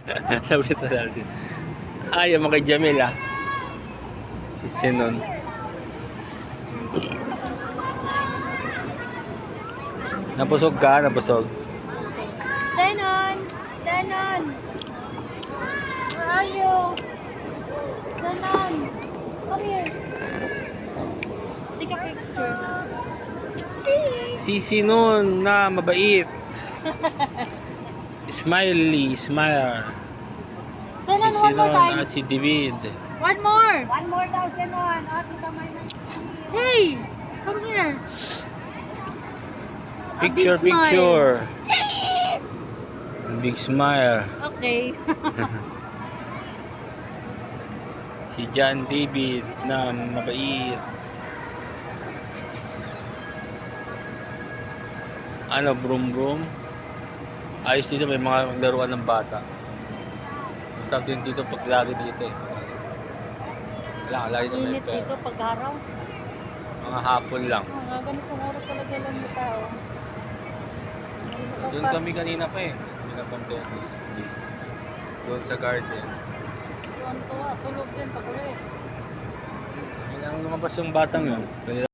Labit sa dalsin. Ayaw mo kay Jamil ah. Si Sinon. Nabusog ka? Nabusog? Zenon! Zenon! Where are you? Zenon! Come here. Take a picture. Si Sinon na mabait. Smiley, smile. Zenon, Si one more Sinon time. at si David. One more! One more daw, Zenon. O, tita may Hey! Come here. Picture, big smile. picture. Big smile. Okay. Si John David na mabait. Ano, brum brum. Ayos dito, may mga laruan ng bata. Masarap din dito pag lagi dito eh. Wala, lagi na may Init pera. dito pag araw. Mga hapon lang. Mga ganitong oras talaga lang yung tao. Doon kami kanina pa eh. Pinapunta doon sa garden. Tuwan-tuwa, tulog din pag uwi. Kailangan lumabas yung batang yun.